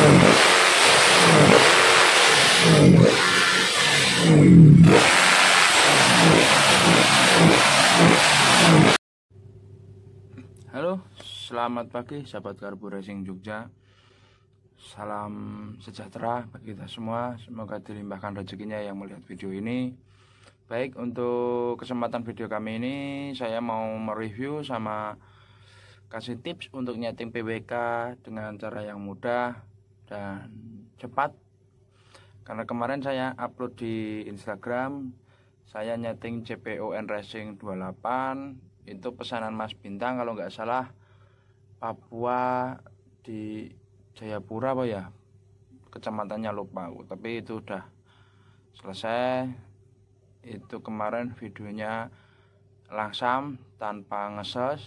Halo, selamat pagi sahabat Karbu Racing Jogja. Salam sejahtera bagi kita semua. Semoga dilimpahkan rezekinya yang melihat video ini. Baik, untuk kesempatan video kami ini saya mau mereview sama kasih tips untuk nyeting PWK dengan cara yang mudah dan cepat. Karena kemarin saya upload di Instagram, saya nyeting CPON Racing 28. Itu pesanan Mas Bintang kalau nggak salah, Papua di Jayapura apa ya, kecamatannya lupa aku, tapi itu udah selesai. Itu kemarin videonya langsam tanpa ngeses,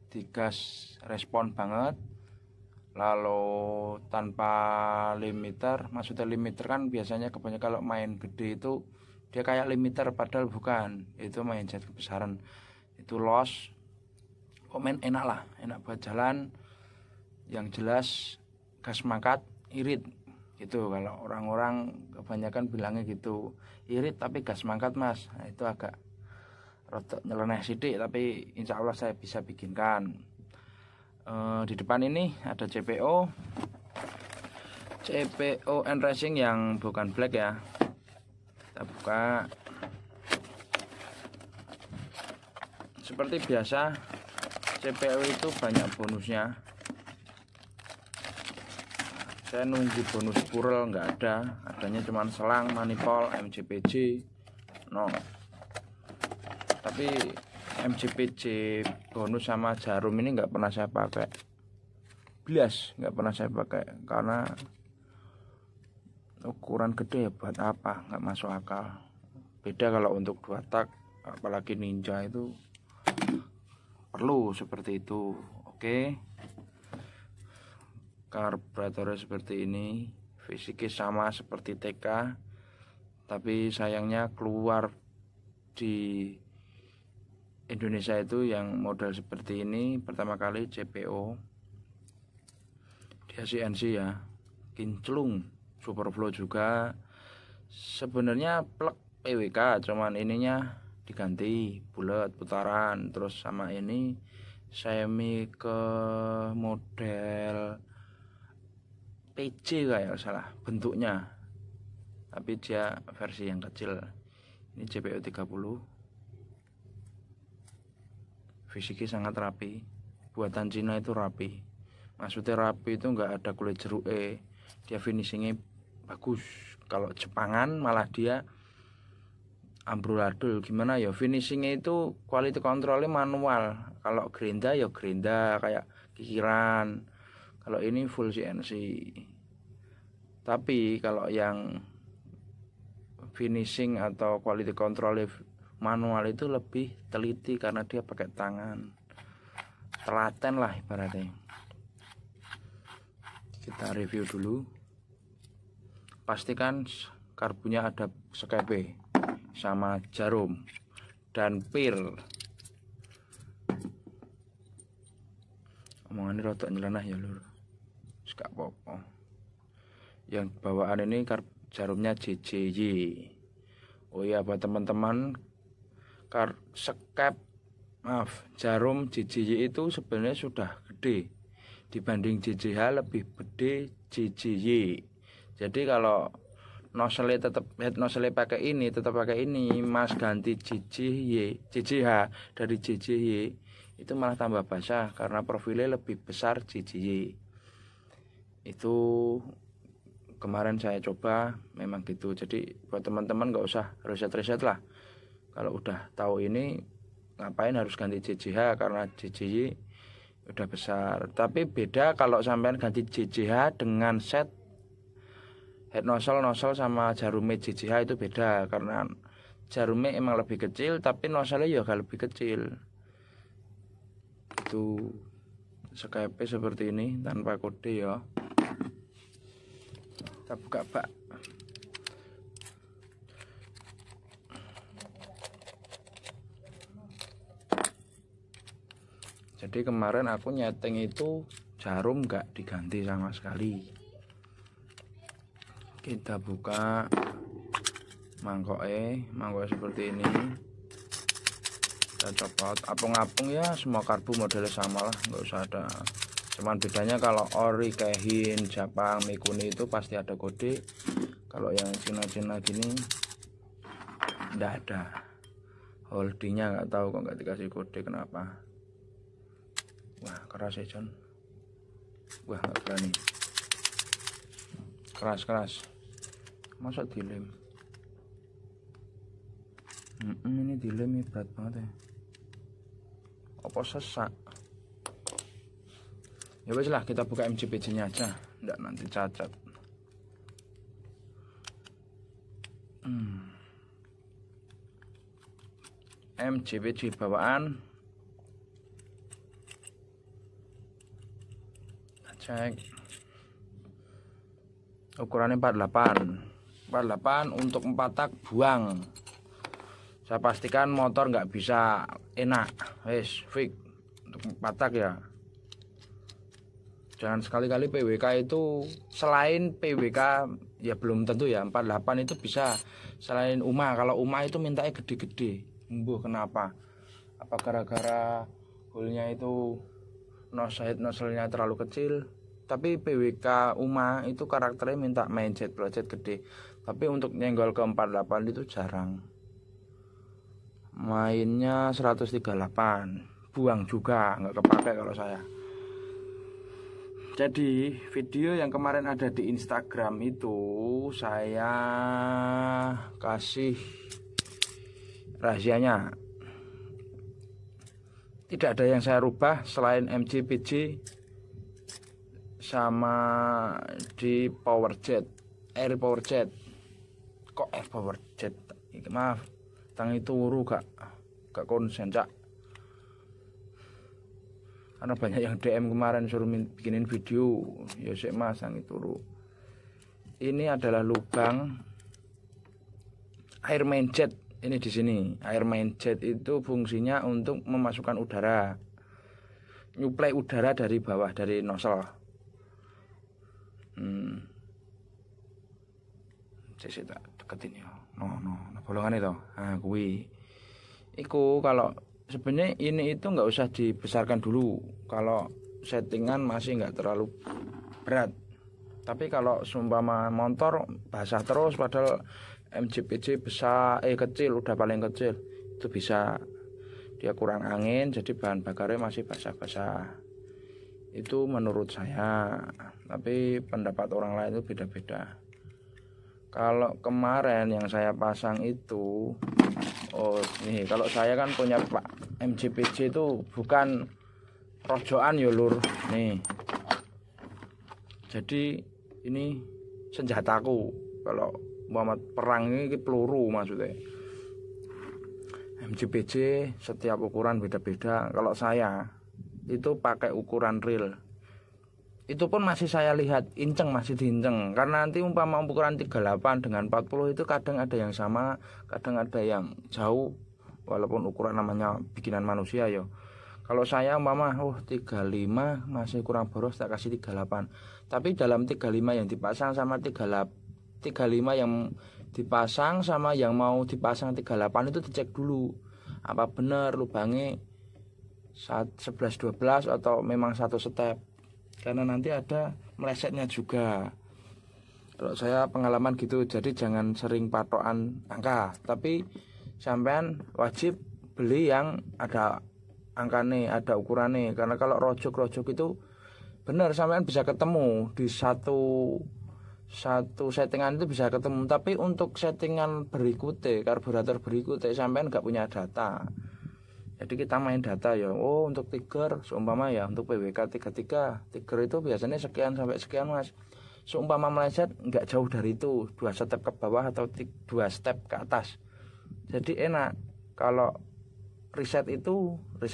digas respon banget, lalu tanpa limiter. Maksudnya limiter kan biasanya kebanyakan kalau main gede itu dia kayak limiter, padahal bukan, itu main jet kebesaran. Itu los, komen enak lah, enak buat jalan. Yang jelas gas mangkat irit gitu. Kalau orang-orang kebanyakan bilangnya gitu, irit tapi gas mangkat mas. Nah, itu agak rotok nyeleneh sidik, tapi insya Allah saya bisa bikinkan. Di depan ini ada CPON Racing yang bukan black ya. Kita buka. Seperti biasa, CPO itu banyak bonusnya. Saya nunggu bonus purel nggak ada, adanya cuma selang, manifold, MCPJ, no. Tapi MCPJ bonus sama jarum ini nggak pernah saya pakai. Bilas nggak pernah saya pakai karena ukuran gede ya, buat apa, nggak masuk akal. Beda kalau untuk 2 tak, apalagi Ninja itu perlu seperti itu. Oke, karburatornya seperti ini, fisiknya sama seperti TK, tapi sayangnya keluar di Indonesia itu yang model seperti ini pertama kali CPO. Dia CNC ya, kinclung, Superflow juga. Sebenarnya plug PWK, cuman ininya diganti bulat putaran. Terus sama ini semi ke model PJ kayak salah bentuknya, tapi dia versi yang kecil. Ini CPO 30, fisiknya sangat rapi, buatan Cina itu rapi. Maksudnya rapi itu nggak ada kulit jeruk, dia finishingnya bagus. Kalau Jepangan malah dia amburadul gimana ya, finishingnya itu quality controlnya manual. Kalau gerinda ya gerinda kayak kikiran, kalau ini full CNC. Tapi kalau yang finishing atau quality control manual itu lebih teliti karena dia pakai tangan, telaten lah ibaratnya. Kita review dulu. Pastikan karbunya ada skepe sama jarum dan pil. Omongannya rotok nyelenah ya lur, gak apa-apa. Yang bawaan ini jarumnya JJY. Oh iya, buat teman-teman, jarum JJY itu sebenarnya sudah gede dibanding JJH, lebih gede JJY. Jadi kalau nozzle tetap head nozzle pakai ini, tetap pakai ini, mas ganti JJH dari JJY itu malah tambah basah karena profilnya lebih besar JJY. Itu kemarin saya coba memang gitu. Jadi buat teman-teman nggak usah riset-riset lah, kalau udah tahu ini ngapain harus ganti JJH, karena JJY udah besar. Tapi beda kalau sampean ganti JJH dengan set head nozzle sama jarumnya JJH, itu beda karena jarumnya emang lebih kecil tapi nozzle ya agak lebih kecil. Itu Skype seperti ini tanpa kode ya. Kita buka bak. Jadi kemarin aku nyeting itu jarum nggak diganti sama sekali. Kita buka mangkoknya seperti ini. Kita copot apung-apung ya, semua karbu modelnya sama lah, nggak usah ada. Cuman bedanya kalau ori, Keihin, Jepang, Mikuni itu pasti ada kode. Kalau yang Cina-Cina gini nggak ada. Holdingnya nggak tahu kok nggak dikasih kode, kenapa. Wah keras ya John. Wah nggak berani. Keras. Masa dilem? Ini dilem berat banget ya. Apa sesak? Ya wes lah, kita buka MCPC nya aja, nggak nanti cacat. MCPC bawaan. Kita cek. Ukurannya 48 untuk 4 tak buang. Saya pastikan motor nggak bisa enak, wes fix untuk 4 tak ya. Jangan sekali-kali PWK itu, selain PWK ya belum tentu ya, 48 itu bisa selain UMA. Kalau UMA itu mintanya gede-gede. Kenapa? Apa gara-gara holnya itu nozzle-nya terlalu kecil? Tapi PWK UMA itu karakternya minta main jet gede. Tapi untuk nyenggol ke 48 itu jarang. Mainnya 138, buang juga, nggak kepake kalau saya. Jadi video yang kemarin ada di Instagram itu saya kasih rahasianya. Tidak ada yang saya rubah selain MCPC sama di air power jet. Kok air power jet? Maaf, tangi turu gak konsen cak. Karena banyak yang DM kemarin suruh bikinin video, ya sik Mas tangi turu. Ini adalah lubang air main jet. Ini di sini. Air main jet itu fungsinya untuk memasukkan udara, nyuplai udara dari bawah, dari nozzle. Saya tak deketin ya. No, bolongan itu. Nah, kuwi. Iku kalau sebenarnya ini itu nggak usah dibesarkan dulu. Kalau settingan masih nggak terlalu berat. Tapi kalau seumpama motor basah terus, padahal MCPC besar, kecil, udah paling kecil, itu bisa dia kurang angin, jadi bahan bakarnya masih basah-basah. Itu menurut saya, tapi pendapat orang lain itu beda-beda. Kalau kemarin yang saya pasang itu, nih kalau saya kan punya Pak MCPC itu bukan rojokan ya lur, nih. Jadi ini senjataku kalau Muhammad perang ini peluru maksudnya. MCPC setiap ukuran beda-beda. Kalau saya itu pakai ukuran real. Itu pun masih saya lihat inceng, masih diinceng. Karena nanti umpama ukuran 38 dengan 40 itu kadang ada yang sama, kadang ada yang jauh. Walaupun ukuran namanya bikinan manusia ya. Kalau saya umpama 35 masih kurang boros, tak kasih 38. Tapi dalam 35 yang dipasang sama 35 yang dipasang sama yang mau dipasang 38 itu dicek dulu apa benar lubangnya 11-12 atau memang satu step, karena nanti ada melesetnya juga. Kalau saya pengalaman gitu, jadi jangan sering patokan angka, tapi sampean wajib beli yang ada angkanya, ada ukurannya. Karena kalau rojok itu benar, sampean bisa ketemu di satu settingan itu bisa ketemu. Tapi untuk settingan berikutnya, karburator berikutnya, sampean nggak punya data. Jadi kita main data ya. Untuk tiger seumpama ya, untuk PWK 33 tiger itu biasanya sekian sampai sekian Mas. Seumpama meleset nggak jauh dari itu, 2 step ke bawah atau 2 step ke atas. Jadi enak. Kalau riset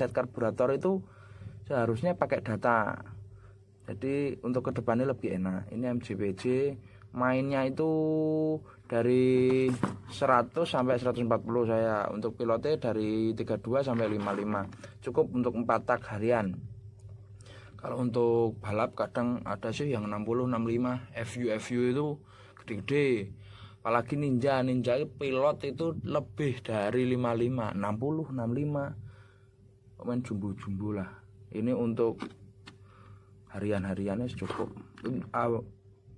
karburator itu seharusnya pakai data. Jadi untuk kedepannya lebih enak. Ini MCPC mainnya itu dari 100 sampai 140 saya. Untuk pilotnya dari 32 sampai 55. Cukup untuk 4 tak harian. Kalau untuk balap kadang ada sih yang 60 65 FU itu gede-gede. Apalagi Ninja itu pilot itu lebih dari 55, 60, 65. Main jumbo-jumbo lah. Ini untuk harian-hariannya cukup.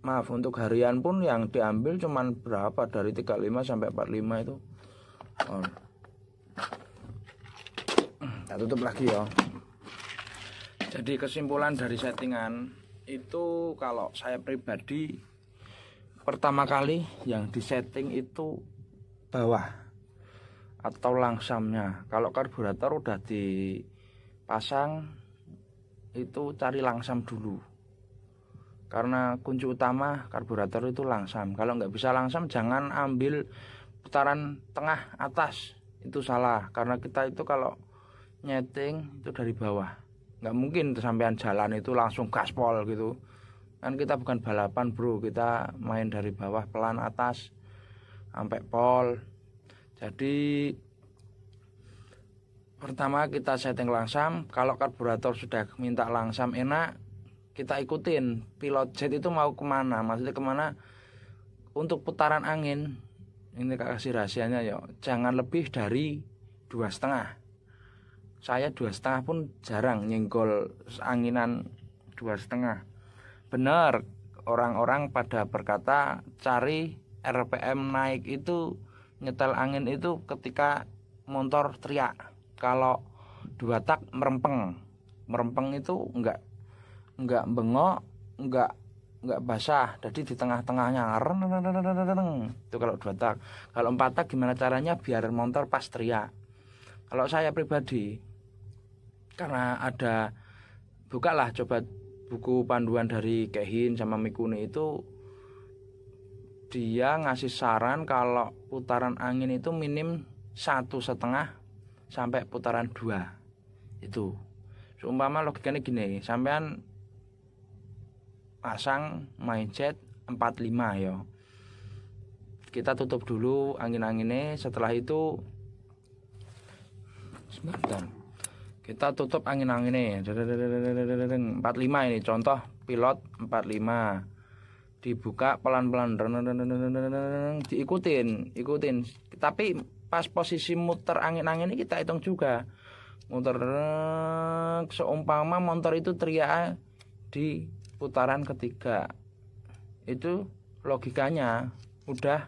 Maaf, untuk harian pun yang diambil cuman berapa, dari 35 sampai 45 itu. Kita tutup lagi ya. Jadi kesimpulan dari settingan itu, kalau saya pribadi pertama kali yang disetting itu bawah atau langsamnya. Kalau karburator udah dipasang itu cari langsam dulu, karena kunci utama karburator itu langsam. Kalau nggak bisa langsam jangan ambil putaran tengah atas, itu salah. Karena kita itu kalau nyeting itu dari bawah, nggak mungkin sampean jalan itu langsung gaspol gitu kan. Kita bukan balapan bro, kita main dari bawah pelan atas sampai pol. Jadi pertama kita setting langsam. Kalau karburator sudah minta langsam enak, kita ikutin pilot jet itu mau kemana, maksudnya kemana. Untuk putaran angin ini kasih rahasianya ya, jangan lebih dari 2,5. Saya 2,5 pun jarang nyenggol anginan 2,5. Benar, orang-orang pada berkata cari RPM naik itu, nyetel angin itu ketika motor teriak. Kalau 2 tak merempeng itu enggak bengok, enggak basah, jadi di tengah-tengahnya itu kalau 2 tak. Kalau 4 tak gimana caranya biar motor pas teriak? Kalau saya pribadi, karena ada, bukalah coba buku panduan dari Kehin sama Mikuni itu, dia ngasih saran kalau putaran angin itu minim 1,5 sampai putaran 2. Itu seumpama logikanya gini, sampean pasang main jet 45 ya, kita tutup dulu angin-anginnya. Setelah itu sebentar, kita tutup angin-anginnya 45 ini contoh pilot 45, dibuka pelan-pelan, diikutin. Tapi pas posisi muter angin-angin ini kita hitung juga, muter. Seumpama motor itu teriak di putaran ketiga, itu logikanya udah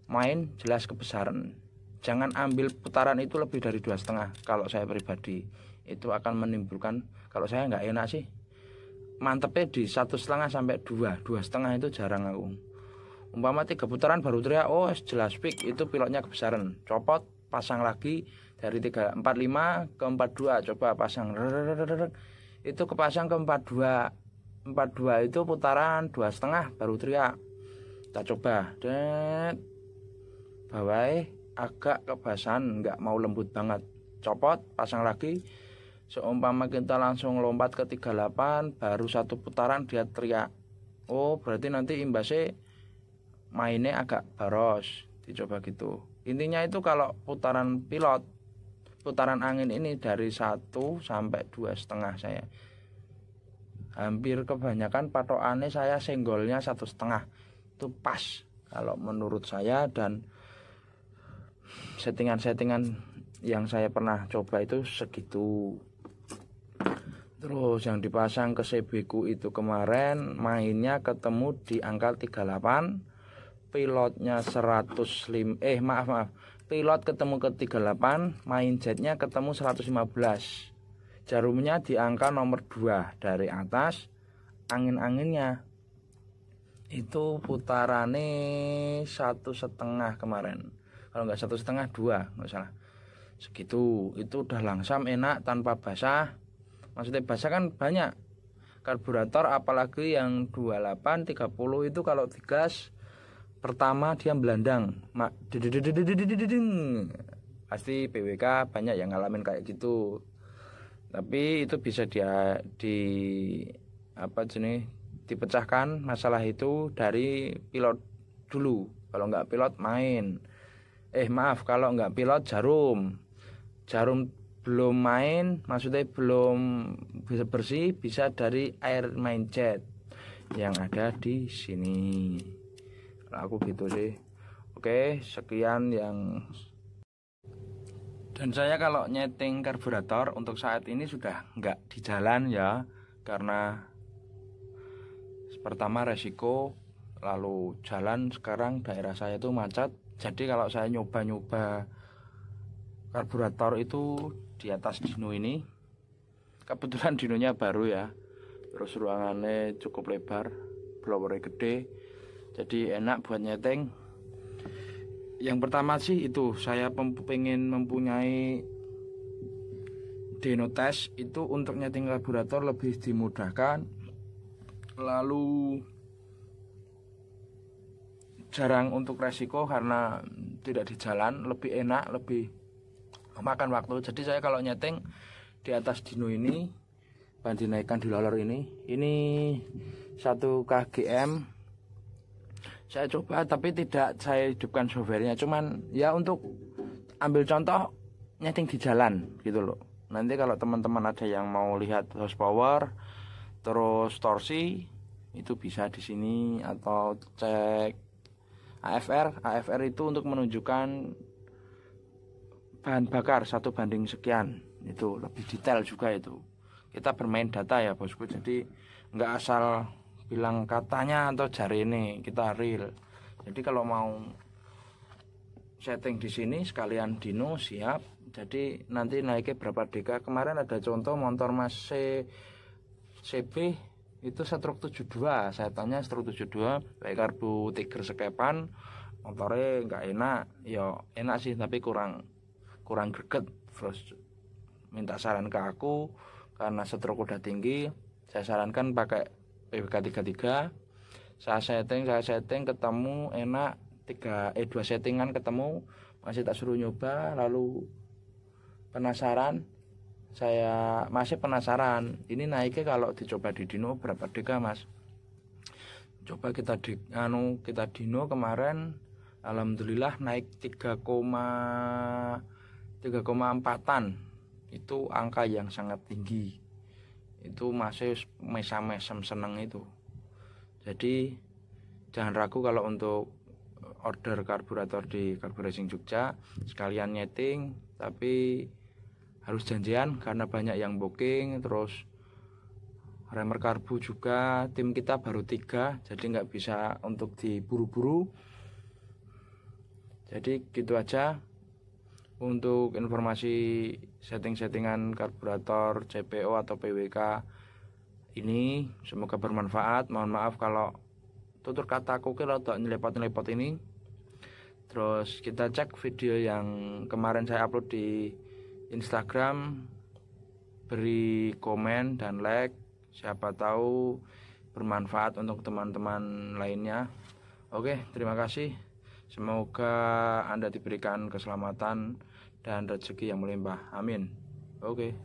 main jelas kebesaran. Jangan ambil putaran itu lebih dari 2,5. Kalau saya pribadi itu akan menimbulkan, kalau saya nggak enak sih, mantepnya di 1,5 sampai 2, 2,5 itu jarang aku. Umpama 3 putaran baru teriak, oh jelas pick, itu pilotnya kebesaran. Copot, pasang lagi dari 345 ke 42, coba pasang, itu kepasang ke 42 itu putaran 2,5 baru teriak. Kita coba, bawah agak kebasahan, nggak mau lembut banget, copot, pasang lagi. Seumpama kita langsung lompat ke 38, baru 1 putaran dia teriak, oh berarti nanti imbasnya mainnya agak baros. Dicoba gitu. Intinya itu kalau putaran pilot, putaran angin ini dari 1 sampai 2,5 saya. Hampir kebanyakan patokannya saya senggolnya 1,5. Itu pas kalau menurut saya, dan settingan-settingan yang saya pernah coba itu segitu. Terus yang dipasang ke CB ku itu kemarin mainnya ketemu di angka 38, pilotnya 105, maaf, pilot ketemu ke 38, main jetnya ketemu 115. Jarumnya di angka nomor 2 dari atas, angin-anginnya itu putarannya 1,5 kemarin. Kalau nggak 1,5, 2, nggak salah. Segitu, itu udah langsam, enak, tanpa basah. Maksudnya basah kan banyak karburator, apalagi yang 28, 30 itu kalau digas pertama dia belandang, pasti PWK banyak yang ngalamin kayak gitu. Tapi itu bisa dipecahkan masalah itu dari pilot dulu. Kalau nggak pilot main, kalau nggak pilot jarum belum main, maksudnya belum bisa bersih, bisa dari air main jet yang ada di sini. aku gitu sih. Oke, sekian yang. Dan saya kalau nyeting karburator untuk saat ini sudah nggak di jalan ya, karena pertama resiko, lalu jalan sekarang daerah saya itu macet. Jadi kalau saya nyoba-nyoba karburator itu di atas dino ini, kebetulan dinonya baru ya, terus ruangannya cukup lebar, blowernya gede, jadi enak buat nyeting. Yang pertama sih itu saya pengen mempunyai dyno test itu untuk nyeting karburator lebih dimudahkan, lalu jarang untuk resiko karena tidak di jalan, lebih enak, lebih memakan waktu. Jadi saya kalau nyeting di atas dino ini, dinaikkan di roller ini 1 kgm saya coba, tapi tidak saya hidupkan softwarenya, cuman ya untuk ambil contoh nyeting di jalan gitu loh. Nanti kalau teman-teman ada yang mau lihat horsepower terus torsi itu bisa di sini, atau cek AFR itu untuk menunjukkan bahan bakar 1 banding sekian, itu lebih detail juga. Itu kita bermain data ya bosku, jadi nggak asal bilang katanya atau jari ini, kita real. Jadi kalau mau setting di sini sekalian dino siap. Jadi nanti naiknya berapa deka. Kemarin ada contoh motor Mas CB itu stroke 72, saya tanya stroke 72 pakai karbu Tiger Skepan, motornya nggak enak. Ya enak sih tapi kurang greget. Terus minta saran ke aku karena stroke udah tinggi, saya sarankan pakai PWK 33. Saya setting ketemu enak, 2 settingan ketemu, masih tak suruh nyoba. Lalu masih penasaran ini naiknya kalau dicoba di dino berapa deka Mas. Coba kita dino kemarin, alhamdulillah naik 3,4an. Itu angka yang sangat tinggi. Itu masih mesam seneng itu. Jadi jangan ragu kalau untuk order karburator di Karbu Racing Jogja, sekalian nyeting, tapi harus janjian karena banyak yang booking. Terus remer karbu juga tim kita baru 3, jadi nggak bisa untuk diburu-buru. Jadi gitu aja untuk informasi settingan karburator CPO atau PWK ini. Semoga bermanfaat. Mohon maaf kalau tutur kataku kira rada nyelepot ini. Terus kita cek video yang kemarin saya upload di Instagram, beri komen dan like, siapa tahu bermanfaat untuk teman-teman lainnya. Oke, terima kasih. Semoga Anda diberikan keselamatan dan rezeki yang melimpah. Amin. Oke.